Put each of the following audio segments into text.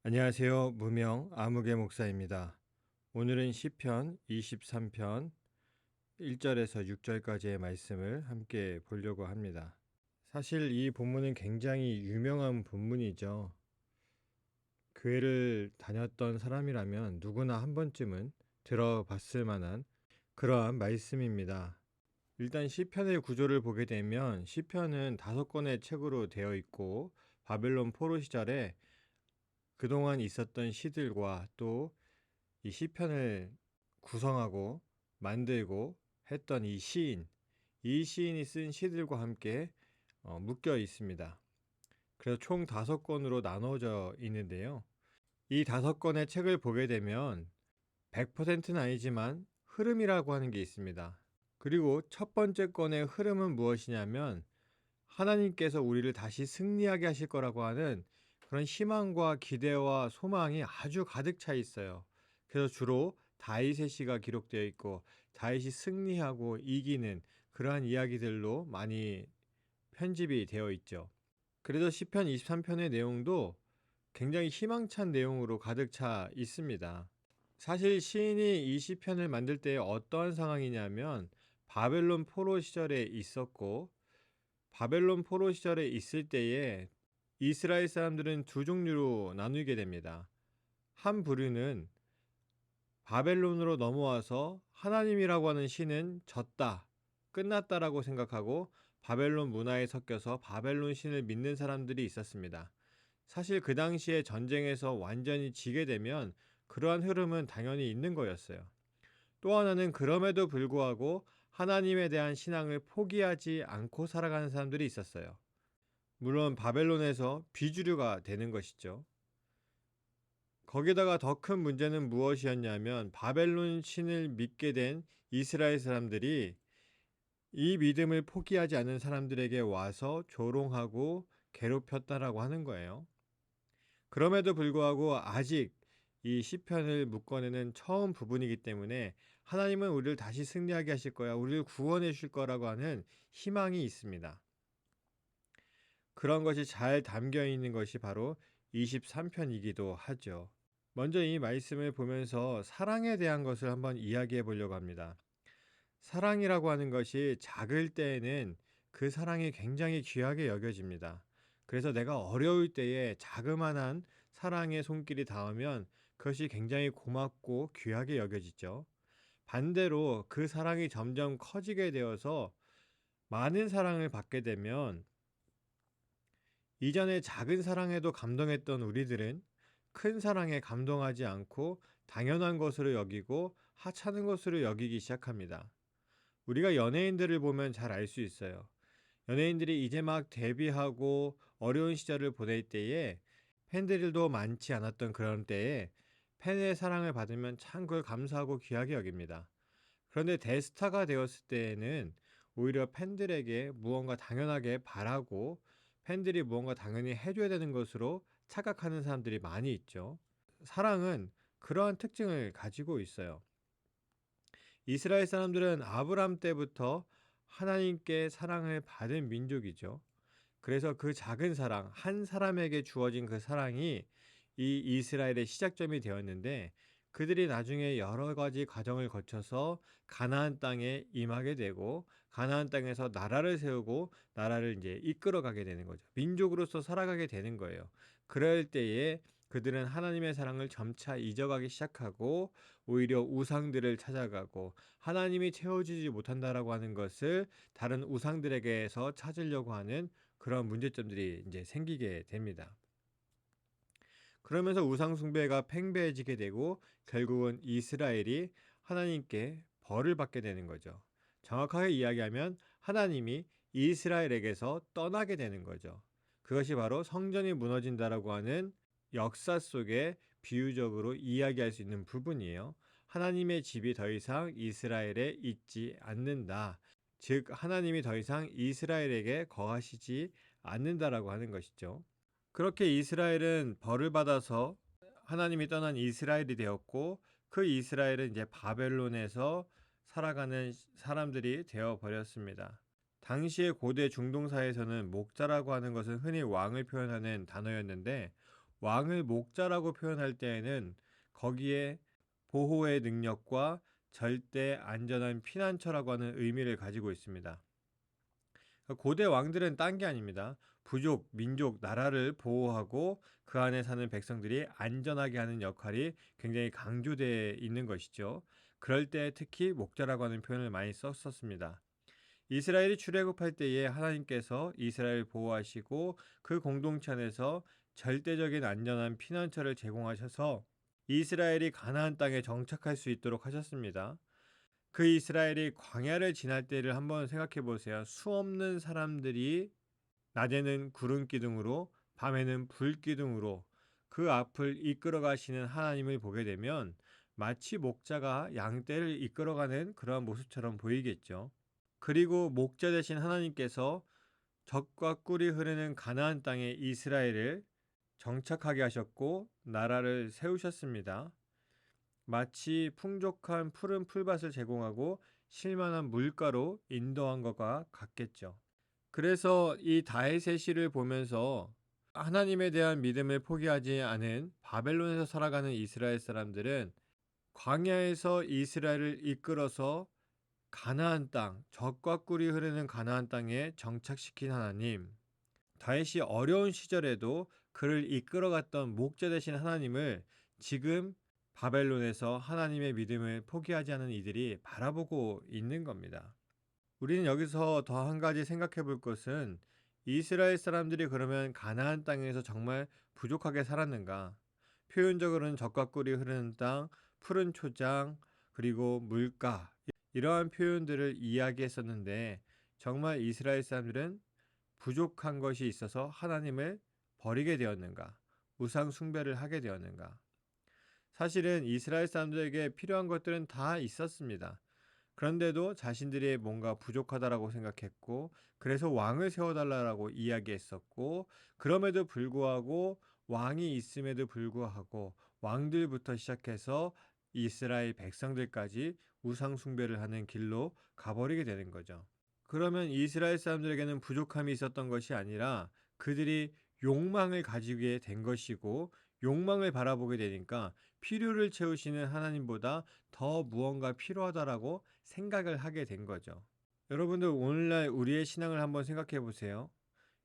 안녕하세요. 무명 아무개 목사입니다. 오늘은 시편 23편 1절에서 6절까지의 말씀을 함께 보려고 합니다. 사실 이 본문은 굉장히 유명한 본문이죠. 교회를 다녔던 사람이라면 누구나 한 번쯤은 들어봤을 만한 그러한 말씀입니다. 일단 시편의 구조를 보게 되면 시편은 5권의 책으로 되어 있고 바벨론 포로 시절에 그동안 있었던 시들과 또 이 시편을 구성하고 만들고 했던 이 시인이 쓴 시들과 함께 묶여 있습니다. 그래서 총 5권으로 나눠져 있는데요. 이 5권의 책을 보게 되면 100%는 아니지만 흐름이라고 하는 게 있습니다. 그리고 첫 번째 권의 흐름은 무엇이냐면 하나님께서 우리를 다시 승리하게 하실 거라고 하는 그런 희망과 기대와 소망이 아주 가득 차 있어요. 그래서 주로 다윗의 시가 기록되어 있고 다윗이 승리하고 이기는 그러한 이야기들로 많이 편집이 되어 있죠. 그래서 시편 23편의 내용도 굉장히 희망찬 내용으로 가득 차 있습니다. 사실 시인이 이 시편을 만들 때 어떠한 상황이냐면 바벨론 포로 시절에 있었고 바벨론 포로 시절에 있을 때에 이스라엘 사람들은 두 종류로 나누게 됩니다. 한 부류는 바벨론으로 넘어와서 하나님이라고 하는 신은 졌다, 끝났다라고 생각하고 바벨론 문화에 섞여서 바벨론 신을 믿는 사람들이 있었습니다. 사실 그 당시에 전쟁에서 완전히 지게 되면 그러한 흐름은 당연히 있는 거였어요. 또 하나는 그럼에도 불구하고 하나님에 대한 신앙을 포기하지 않고 살아가는 사람들이 있었어요. 물론 바벨론에서 비주류가 되는 것이죠. 거기다가 더 큰 문제는 무엇이었냐면 바벨론 신을 믿게 된 이스라엘 사람들이 이 믿음을 포기하지 않은 사람들에게 와서 조롱하고 괴롭혔다라고 하는 거예요. 그럼에도 불구하고 아직 이 시편을 묶어내는 처음 부분이기 때문에 하나님은 우리를 다시 승리하게 하실 거야, 우리를 구원해 주실 거라고 하는 희망이 있습니다. 그런 것이 잘 담겨 있는 것이 바로 23편이기도 하죠. 먼저 이 말씀을 보면서 사랑에 대한 것을 한번 이야기해 보려고 합니다. 사랑이라고 하는 것이 작을 때에는 그 사랑이 굉장히 귀하게 여겨집니다. 그래서 내가 어려울 때에 자그마한 사랑의 손길이 닿으면 그것이 굉장히 고맙고 귀하게 여겨지죠. 반대로 그 사랑이 점점 커지게 되어서 많은 사랑을 받게 되면 이전에 작은 사랑에도 감동했던 우리들은 큰 사랑에 감동하지 않고 당연한 것으로 여기고 하찮은 것으로 여기기 시작합니다. 우리가 연예인들을 보면 잘 알 수 있어요. 연예인들이 이제 막 데뷔하고 어려운 시절을 보낼 때에 팬들도 많지 않았던 그런 때에 팬의 사랑을 받으면 참 그걸 감사하고 귀하게 여깁니다. 그런데 대스타가 되었을 때에는 오히려 팬들에게 무언가 당연하게 바라고 팬들이 무언가 당연히 해줘야 되는 것으로 착각하는 사람들이 많이 있죠. 사랑은 그러한 특징을 가지고 있어요. 이스라엘 사람들은 아브람 때부터 하나님께 사랑을 받은 민족이죠. 그래서 그 작은 사랑, 한 사람에게 주어진 그 사랑이 이 이스라엘의 시작점이 되었는데 그들이 나중에 여러 가지 과정을 거쳐서 가나안 땅에 임하게 되고 가나안 땅에서 나라를 세우고 나라를 이제 이끌어가게 되는 거죠. 민족으로서 살아가게 되는 거예요. 그럴 때에 그들은 하나님의 사랑을 점차 잊어가기 시작하고 오히려 우상들을 찾아가고 하나님이 채워주지 못한다라고 하는 것을 다른 우상들에게서 찾으려고 하는 그런 문제점들이 이제 생기게 됩니다. 그러면서 우상 숭배가 팽배해지게 되고 결국은 이스라엘이 하나님께 벌을 받게 되는 거죠. 정확하게 이야기하면 하나님이 이스라엘에게서 떠나게 되는 거죠. 그것이 바로 성전이 무너진다라고 하는 역사 속에 비유적으로 이야기할 수 있는 부분이에요. 하나님의 집이 더 이상 이스라엘에 있지 않는다. 즉 하나님이 더 이상 이스라엘에게 거하시지 않는다라고 하는 것이죠. 그렇게 이스라엘은 벌을 받아서 하나님이 떠난 이스라엘이 되었고 그 이스라엘은 이제 바벨론에서 살아가는 사람들이 되어 버렸습니다. 당시의 고대 중동 사회에서는 목자라고 하는 것은 흔히 왕을 표현하는 단어였는데 왕을 목자라고 표현할 때에는 거기에 보호의 능력과 절대 안전한 피난처라고 하는 의미를 가지고 있습니다. 고대 왕들은 딴 게 아닙니다. 부족, 민족, 나라를 보호하고 그 안에 사는 백성들이 안전하게 하는 역할이 굉장히 강조되어 있는 것이죠. 그럴 때 특히 목자라고 하는 표현을 많이 썼었습니다. 이스라엘이 출애굽할 때에 하나님께서 이스라엘을 보호하시고 그 공동체 안에서 절대적인 안전한 피난처를 제공하셔서 이스라엘이 가나안 땅에 정착할 수 있도록 하셨습니다. 그 이스라엘이 광야를 지날 때를 한번 생각해 보세요. 수없는 사람들이 낮에는 구름 기둥으로 밤에는 불 기둥으로 그 앞을 이끌어 가시는 하나님을 보게 되면 마치 목자가 양떼를 이끌어가는 그러한 모습처럼 보이겠죠. 그리고 목자 되신 하나님께서 젖과 꿀이 흐르는 가나안 땅에 이스라엘을 정착하게 하셨고 나라를 세우셨습니다. 마치 풍족한 푸른 풀밭을 제공하고 쉴만한 물가로 인도한 것과 같겠죠. 그래서 이 다윗의 시를 보면서 하나님에 대한 믿음을 포기하지 않은 바벨론에서 살아가는 이스라엘 사람들은 광야에서 이스라엘을 이끌어서 가나안 땅, 젖과 꿀이 흐르는 가나안 땅에 정착시킨 하나님, 다윗이 어려운 시절에도 그를 이끌어갔던 목자 되신 하나님을 지금 바벨론에서 하나님의 믿음을 포기하지 않은 이들이 바라보고 있는 겁니다. 우리는 여기서 더 한 가지 생각해 볼 것은 이스라엘 사람들이 그러면 가나안 땅에서 정말 부족하게 살았는가? 표현적으로는 젖과 꿀이 흐르는 땅, 푸른 초장, 그리고 물가 이러한 표현들을 이야기했었는데 정말 이스라엘 사람들은 부족한 것이 있어서 하나님을 버리게 되었는가? 우상 숭배를 하게 되었는가? 사실은 이스라엘 사람들에게 필요한 것들은 다 있었습니다. 그런데도 자신들이 뭔가 부족하다라고 생각했고 그래서 왕을 세워달라고 이야기했었고 그럼에도 불구하고 왕이 있음에도 불구하고 왕들부터 시작해서 이스라엘 백성들까지 우상 숭배를 하는 길로 가버리게 되는 거죠. 그러면 이스라엘 사람들에게는 부족함이 있었던 것이 아니라 그들이 욕망을 가지게 된 것이고 욕망을 바라보게 되니까 필요를 채우시는 하나님보다 더 무언가 필요하다라고 생각을 하게 된 거죠. 여러분들 오늘날 우리의 신앙을 한번 생각해 보세요.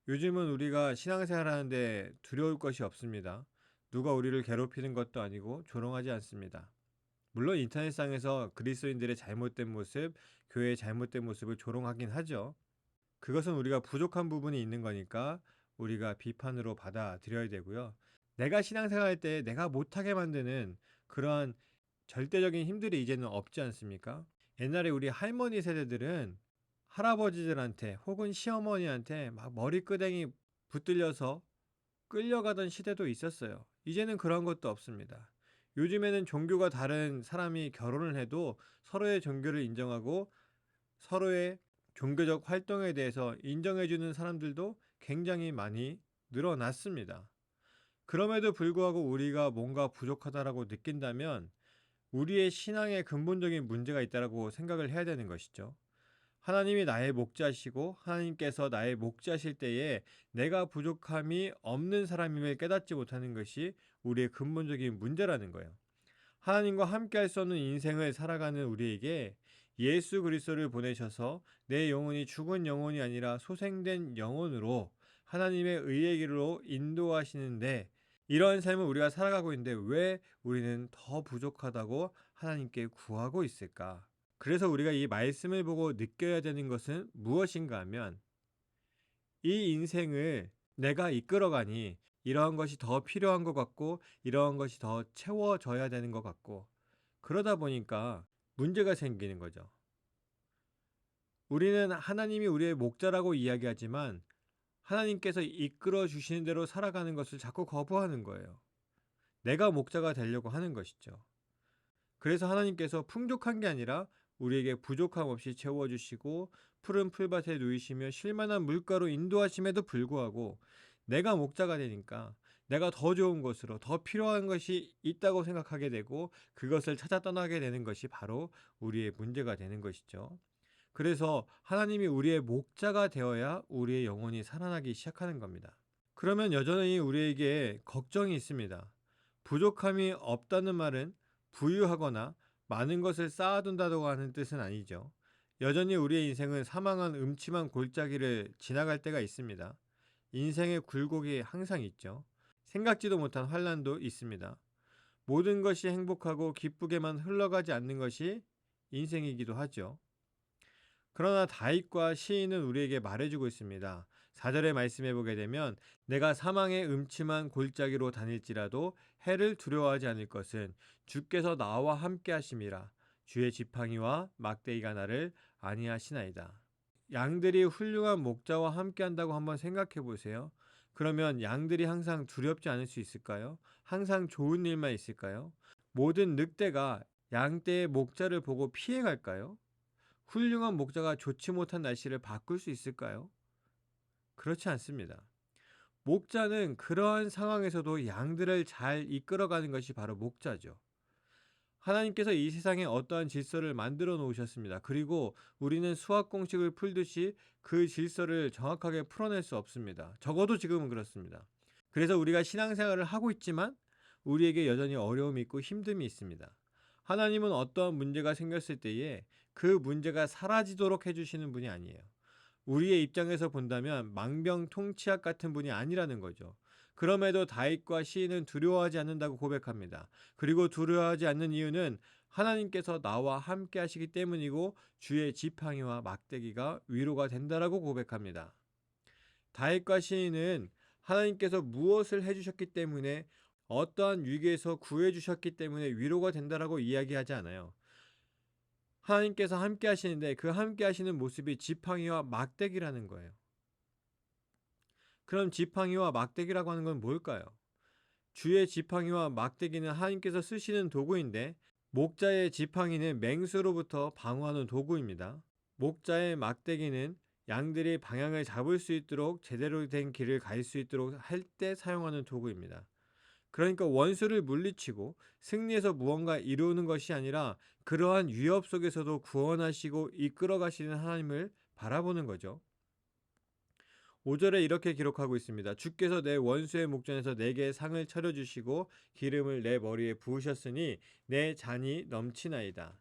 요즘은 우리가 신앙생활 하는데 두려울 것이 없습니다. 누가 우리를 괴롭히는 것도 아니고 조롱하지 않습니다. 물론 인터넷상에서 그리스도인들의 잘못된 모습, 교회의 잘못된 모습을 조롱하긴 하죠. 그것은 우리가 부족한 부분이 있는 거니까 우리가 비판으로 받아들여야 되고요. 내가 신앙생활 할 때 내가 못하게 만드는 그러한 절대적인 힘들이 이제는 없지 않습니까? 옛날에 우리 할머니 세대들은 할아버지들한테 혹은 시어머니한테 막 머리끄댕이 붙들려서 끌려가던 시대도 있었어요. 이제는 그런 것도 없습니다. 요즘에는 종교가 다른 사람이 결혼을 해도 서로의 종교를 인정하고 서로의 종교적 활동에 대해서 인정해주는 사람들도 굉장히 많이 늘어났습니다. 그럼에도 불구하고 우리가 뭔가 부족하다라고 느낀다면 우리의 신앙에 근본적인 문제가 있다고 생각을 해야 되는 것이죠. 하나님이 나의 목자시고 하나님께서 나의 목자실 때에 내가 부족함이 없는 사람임을 깨닫지 못하는 것이 우리의 근본적인 문제라는 거예요. 하나님과 함께 할 수 없는 인생을 살아가는 우리에게 예수 그리스도를 보내셔서 내 영혼이 죽은 영혼이 아니라 소생된 영혼으로 하나님의 의의 길로 인도하시는데 이러한 삶을 우리가 살아가고 있는데 왜 우리는 더 부족하다고 하나님께 구하고 있을까? 그래서 우리가 이 말씀을 보고 느껴야 되는 것은 무엇인가 하면 이 인생을 내가 이끌어가니 이러한 것이 더 필요한 것 같고 이러한 것이 더 채워져야 되는 것 같고 그러다 보니까 문제가 생기는 거죠. 우리는 하나님이 우리의 목자라고 이야기하지만 하나님께서 이끌어 주시는 대로 살아가는 것을 자꾸 거부하는 거예요. 내가 목자가 되려고 하는 것이죠. 그래서 하나님께서 풍족한 게 아니라 우리에게 부족함 없이 채워주시고 푸른 풀밭에 누이시며 쉴만한 물가로 인도하심에도 불구하고 내가 목자가 되니까 내가 더 좋은 것으로 더 필요한 것이 있다고 생각하게 되고 그것을 찾아 떠나게 되는 것이 바로 우리의 문제가 되는 것이죠. 그래서 하나님이 우리의 목자가 되어야 우리의 영혼이 살아나기 시작하는 겁니다. 그러면 여전히 우리에게 걱정이 있습니다. 부족함이 없다는 말은 부유하거나 많은 것을 쌓아둔다고 하는 뜻은 아니죠. 여전히 우리의 인생은 사망한 음침한 골짜기를 지나갈 때가 있습니다. 인생의 굴곡이 항상 있죠. 생각지도 못한 환란도 있습니다. 모든 것이 행복하고 기쁘게만 흘러가지 않는 것이 인생이기도 하죠. 그러나 다윗과 시인은 우리에게 말해주고 있습니다. 4절의 말씀해 보게 되면 내가 사망의 음침한 골짜기로 다닐지라도 해를 두려워하지 않을 것은 주께서 나와 함께 하심이라. 주의 지팡이와 막대기가 나를 안위하시나이다. 양들이 훌륭한 목자와 함께 한다고 한번 생각해 보세요. 그러면 양들이 항상 두렵지 않을 수 있을까요? 항상 좋은 일만 있을까요? 모든 늑대가 양떼의 목자를 보고 피해 갈까요? 훌륭한 목자가 좋지 못한 날씨를 바꿀 수 있을까요? 그렇지 않습니다. 목자는 그러한 상황에서도 양들을 잘 이끌어가는 것이 바로 목자죠. 하나님께서 이 세상에 어떠한 질서를 만들어 놓으셨습니다. 그리고 우리는 수학 공식을 풀듯이 그 질서를 정확하게 풀어낼 수 없습니다. 적어도 지금은 그렇습니다. 그래서 우리가 신앙생활을 하고 있지만 우리에게 여전히 어려움이 있고 힘듦이 있습니다. 하나님은 어떠한 문제가 생겼을 때에 그 문제가 사라지도록 해주시는 분이 아니에요. 우리의 입장에서 본다면 망병통치약 같은 분이 아니라는 거죠. 그럼에도 다윗과 시인은 두려워하지 않는다고 고백합니다. 그리고 두려워하지 않는 이유는 하나님께서 나와 함께 하시기 때문이고 주의 지팡이와 막대기가 위로가 된다라고 고백합니다. 다윗과 시인은 하나님께서 무엇을 해주셨기 때문에 어떠한 위기에서 구해주셨기 때문에 위로가 된다라고 이야기하지 않아요. 하나님께서 함께 하시는데 그 함께 하시는 모습이 지팡이와 막대기라는 거예요. 그럼 지팡이와 막대기라고 하는 건 뭘까요? 주의 지팡이와 막대기는 하나님께서 쓰시는 도구인데 목자의 지팡이는 맹수로부터 방어하는 도구입니다. 목자의 막대기는 양들이 방향을 잡을 수 있도록 제대로 된 길을 갈 수 있도록 할 때 사용하는 도구입니다. 그러니까 원수를 물리치고 승리해서 무언가 이루는 것이 아니라 그러한 위협 속에서도 구원하시고 이끌어 가시는 하나님을 바라보는 거죠. 5절에 이렇게 기록하고 있습니다. 주께서 내 원수의 목전에서 내게 상을 차려주시고 기름을 내 머리에 부으셨으니 내 잔이 넘치나이다.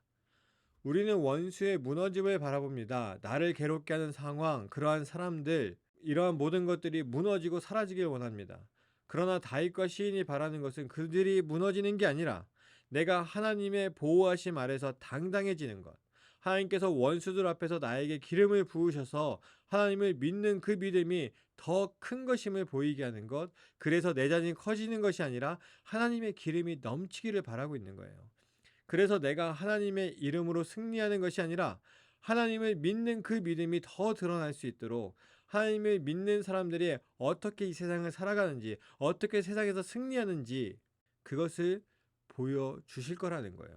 우리는 원수의 무너짐을 바라봅니다. 나를 괴롭게 하는 상황, 그러한 사람들, 이러한 모든 것들이 무너지고 사라지길 원합니다. 그러나 다윗과 시인이 바라는 것은 그들이 무너지는 게 아니라 내가 하나님의 보호하심 아래서 당당해지는 것. 하나님께서 원수들 앞에서 나에게 기름을 부으셔서 하나님을 믿는 그 믿음이 더 큰 것임을 보이게 하는 것. 그래서 내 자신이 커지는 것이 아니라 하나님의 기름이 넘치기를 바라고 있는 거예요. 그래서 내가 하나님의 이름으로 승리하는 것이 아니라 하나님을 믿는 그 믿음이 더 드러날 수 있도록 하나님을 믿는 사람들이 어떻게 이 세상을 살아가는지, 어떻게 세상에서 승리하는지 그것을 보여주실 거라는 거예요.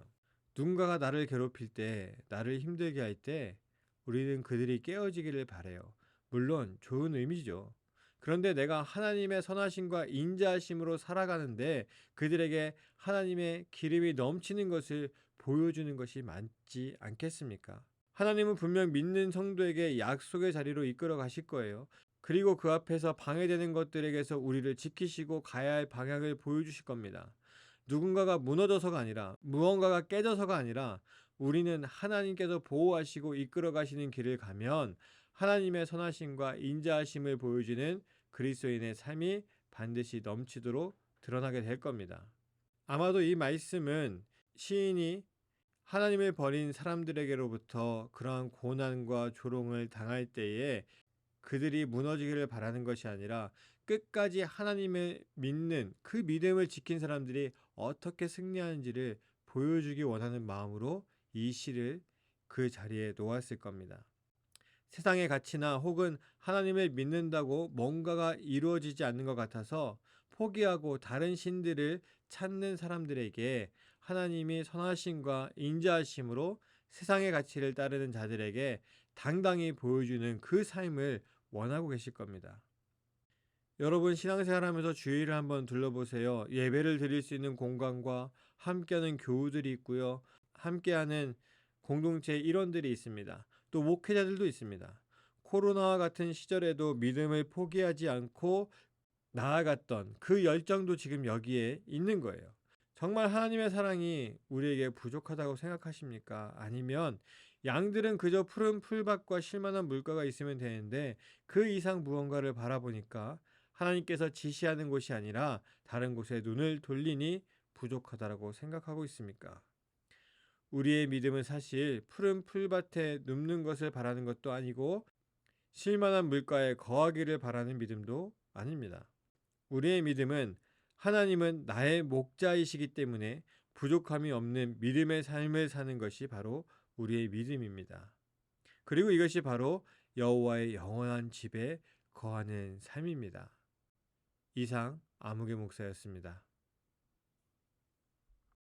누군가가 나를 괴롭힐 때, 나를 힘들게 할 때 우리는 그들이 깨어지기를 바라요. 물론 좋은 의미죠. 그런데 내가 하나님의 선하심과 인자하심으로 살아가는데 그들에게 하나님의 기름이 넘치는 것을 보여주는 것이 맞지 않겠습니까? 하나님은 분명 믿는 성도에게 약속의 자리로 이끌어 가실 거예요. 그리고 그 앞에서 방해되는 것들에게서 우리를 지키시고 가야 할 방향을 보여주실 겁니다. 누군가가 무너져서가 아니라 무언가가 깨져서가 아니라 우리는 하나님께서 보호하시고 이끌어 가시는 길을 가면 하나님의 선하심과 인자하심을 보여주는 그리스도인의 삶이 반드시 넘치도록 드러나게 될 겁니다. 아마도 이 말씀은 시인이 하나님을 버린 사람들에게로부터 그러한 고난과 조롱을 당할 때에 그들이 무너지기를 바라는 것이 아니라 끝까지 하나님을 믿는 그 믿음을 지킨 사람들이 어떻게 승리하는지를 보여주기 원하는 마음으로 이 시를 그 자리에 놓았을 겁니다. 세상의 가치나 혹은 하나님을 믿는다고 뭔가가 이루어지지 않는 것 같아서 포기하고 다른 신들을 찾는 사람들에게 하나님이 선하심과 인자하심으로 세상의 가치를 따르는 자들에게 당당히 보여주는 그 삶을 원하고 계실 겁니다. 여러분 신앙생활하면서 주위를 한번 둘러보세요. 예배를 드릴 수 있는 공간과 함께하는 교우들이 있고요. 함께하는 공동체 일원들이 있습니다. 또 목회자들도 있습니다. 코로나와 같은 시절에도 믿음을 포기하지 않고 나아갔던 그 열정도 지금 여기에 있는 거예요. 정말 하나님의 사랑이 우리에게 부족하다고 생각하십니까? 아니면 양들은 그저 푸른 풀밭과 쉴만한 물가가 있으면 되는데 그 이상 무언가를 바라보니까 하나님께서 지시하는 곳이 아니라 다른 곳에 눈을 돌리니 부족하다고 생각하고 있습니까? 우리의 믿음은 사실 푸른 풀밭에 눕는 것을 바라는 것도 아니고 쉴만한 물가에 거하기를 바라는 믿음도 아닙니다. 우리의 믿음은 하나님은 나의 목자이시기 때문에 부족함이 없는 믿음의 삶을 사는 것이 바로 우리의 믿음입니다. 그리고 이것이 바로 여호와의 영원한 집에 거하는 삶입니다. 이상 아무개 목사였습니다.